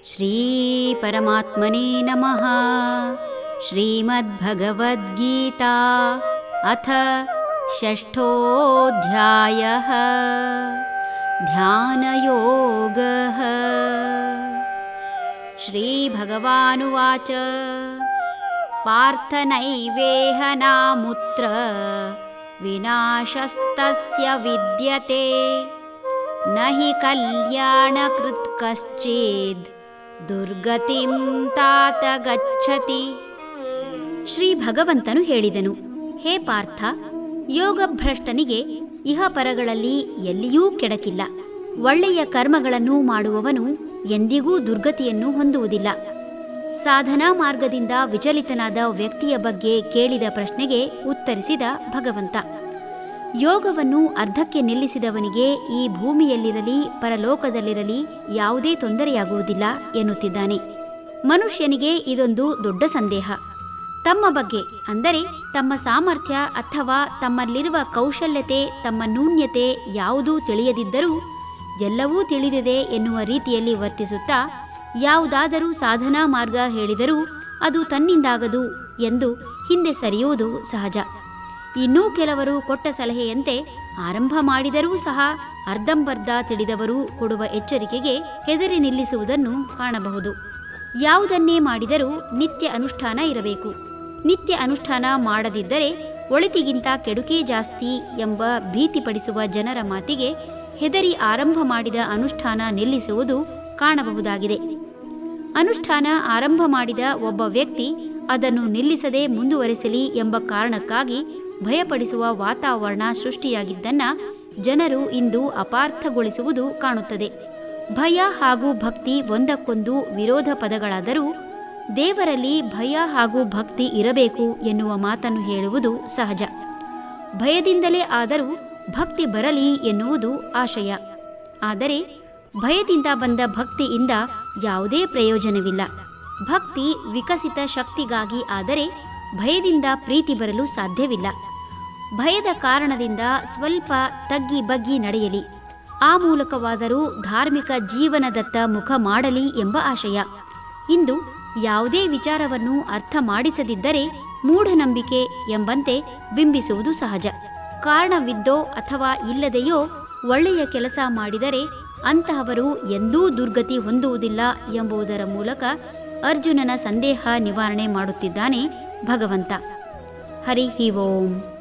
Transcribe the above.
ಶ್ರೀ ಪರಮಾತ್ಮನೇ ನಮಃ. ಶ್ರೀಮದ್ಭಗವದ್ಗೀತಾ ಅಥ ಷಷ್ಠೋಧ್ಯಾಯಃ ಧ್ಯಾನಯೋಗಃ. ಶ್ರೀಭಗವಾನುವಾಚ ಪಾರ್ಥ ನೈವೇಹ ನಾಮುತ್ರ ವಿನಾಶಸ್ತಸ್ಯ ವಿದ್ಯತೆ ನಹಿ ಕಲ್ಯಾಣಕೃತ್ ಕಶ್ಚಿದ್ ದುರ್ಗತಿಂ ತಾತ ಗಚ್ಚತಿ. ಶ್ರೀ ಭಗವಂತನು ಹೇಳಿದನು, ಹೇ ಪಾರ್ಥ, ಯೋಗಭ್ರಷ್ಟನಿಗೆ ಇಹಪರಗಳಲ್ಲಿ ಎಲ್ಲಿಯೂ ಕೆಡಕಿಲ್ಲ. ಒಳ್ಳೆಯ ಕರ್ಮಗಳನ್ನು ಮಾಡುವವನು ಎಂದಿಗೂ ದುರ್ಗತಿಯನ್ನು ಹೊಂದುವುದಿಲ್ಲ. ಸಾಧನಾ ಮಾರ್ಗದಿಂದ ವಿಚಲಿತನಾದ ವ್ಯಕ್ತಿಯ ಬಗ್ಗೆ ಕೇಳಿದ ಪ್ರಶ್ನೆಗೆ ಉತ್ತರಿಸಿದ ಭಗವಂತ, ಯೋಗವನ್ನು ಅರ್ಧಕ್ಕೆ ನಿಲ್ಲಿಸಿದವನಿಗೆ ಈ ಭೂಮಿಯಲ್ಲಿರಲಿ ಪರಲೋಕದಲ್ಲಿರಲಿ ಯಾವುದೇ ತೊಂದರೆಯಾಗುವುದಿಲ್ಲ ಎನ್ನುತ್ತಿದ್ದಾನೆ. ಮನುಷ್ಯನಿಗೆ ಇದೊಂದು ದೊಡ್ಡ ಸಂದೇಹ. ತಮ್ಮ ಬಗ್ಗೆ ಅಂದರೆ ತಮ್ಮ ಸಾಮರ್ಥ್ಯ ಅಥವಾ ತಮ್ಮಲ್ಲಿರುವ ಕೌಶಲ್ಯತೆ, ತಮ್ಮ ನ್ಯೂನ್ಯತೆ ಯಾವುದೂ ತಿಳಿಯದಿದ್ದರೂ ಎಲ್ಲವೂ ತಿಳಿದಿದೆ ಎನ್ನುವ ರೀತಿಯಲ್ಲಿ ವರ್ತಿಸುತ್ತಾ ಯಾವುದಾದರೂ ಸಾಧನಾ ಮಾರ್ಗ ಹೇಳಿದರೂ ಅದು ತನ್ನಿಂದಾಗದು ಎಂದು ಹಿಂದೆ ಸರಿಯುವುದು ಸಹಜ. ಇನ್ನೂ ಕೆಲವರು ಕೊಟ್ಟ ಸಲಹೆಯಂತೆ ಆರಂಭ ಮಾಡಿದರೂ ಸಹ ಅರ್ಧಂಬರ್ಧ ತಿಳಿದವರು ಕೊಡುವ ಎಚ್ಚರಿಕೆಗೆ ಹೆದರಿ ನಿಲ್ಲಿಸುವುದನ್ನು ಕಾಣಬಹುದು. ಯಾವುದನ್ನೇ ಮಾಡಿದರೂ ನಿತ್ಯ ಅನುಷ್ಠಾನ ಇರಬೇಕು. ನಿತ್ಯ ಅನುಷ್ಠಾನ ಮಾಡದಿದ್ದರೆ ಒಳಿತಿಗಿಂತ ಕೆಡುಕೇ ಜಾಸ್ತಿ ಎಂಬ ಭೀತಿಪಡಿಸುವ ಜನರ ಮಾತಿಗೆ ಹೆದರಿ ಆರಂಭ ಮಾಡಿದ ಅನುಷ್ಠಾನ ನಿಲ್ಲಿಸುವುದು ಕಾಣಬಹುದಾಗಿದೆ. ಅನುಷ್ಠಾನ ಆರಂಭ ಮಾಡಿದ ಒಬ್ಬ ವ್ಯಕ್ತಿ ಅದನ್ನು ನಿಲ್ಲಿಸದೆ ಮುಂದುವರೆಸಲಿ ಎಂಬ ಕಾರಣಕ್ಕಾಗಿ ಭಯಪಡಿಸುವ ವಾತಾವರಣ ಸೃಷ್ಟಿಯಾಗಿದ್ದನ್ನು ಜನರು ಇಂದು ಅಪಾರ್ಥಗೊಳಿಸುವುದು ಕಾಣುತ್ತದೆ. ಭಯ ಹಾಗೂ ಭಕ್ತಿ ಒಂದಕ್ಕೊಂದು ವಿರೋಧ ಪದಗಳಾದರೂ ದೇವರಲ್ಲಿ ಭಯ ಹಾಗೂ ಭಕ್ತಿ ಇರಬೇಕು ಎನ್ನುವ ಮಾತನ್ನು ಹೇಳುವುದು ಸಹಜ. ಭಯದಿಂದಲೇ ಆದರೂ ಭಕ್ತಿ ಬರಲಿ ಎನ್ನುವುದು ಆಶಯ. ಆದರೆ ಭಯದಿಂದ ಬಂದ ಭಕ್ತಿಯಿಂದ ಯಾವುದೇ ಪ್ರಯೋಜನವಿಲ್ಲ. ಭಕ್ತಿ ವಿಕಸಿತ ಶಕ್ತಿಗಾಗಿ ಆದರೆ ಭಯದಿಂದ ಪ್ರೀತಿ ಬರಲು ಸಾಧ್ಯವಿಲ್ಲ. ಭಯದ ಕಾರಣದಿಂದ ಸ್ವಲ್ಪ ತಗ್ಗಿ ಬಗ್ಗಿ ನಡೆಯಲಿ, ಆ ಮೂಲಕವಾದರೂ ಧಾರ್ಮಿಕ ಜೀವನದತ್ತ ಮುಖ ಮಾಡಲಿ ಎಂಬ ಆಶಯ. ಇಂದು ಯಾವುದೇ ವಿಚಾರವನ್ನು ಅರ್ಥ ಮಾಡಿಸದಿದ್ದರೆ ಮೂಢನಂಬಿಕೆ ಎಂಬಂತೆ ಬಿಂಬಿಸುವುದು ಸಹಜ. ಕಾರಣವಿದ್ದೋ ಅಥವಾ ಇಲ್ಲದೆಯೋ ಒಳ್ಳೆಯ ಕೆಲಸ ಮಾಡಿದರೆ ಅಂತಹವರು ಎಂದೂ ದುರ್ಗತಿ ಹೊಂದುವುದಿಲ್ಲ ಎಂಬುದರ ಮೂಲಕ ಅರ್ಜುನನ ಸಂದೇಹ ನಿವಾರಣೆ ಮಾಡುತ್ತಿದ್ದಾನೆ ಭಗವಂತ. ಹರಿ ಓಂ.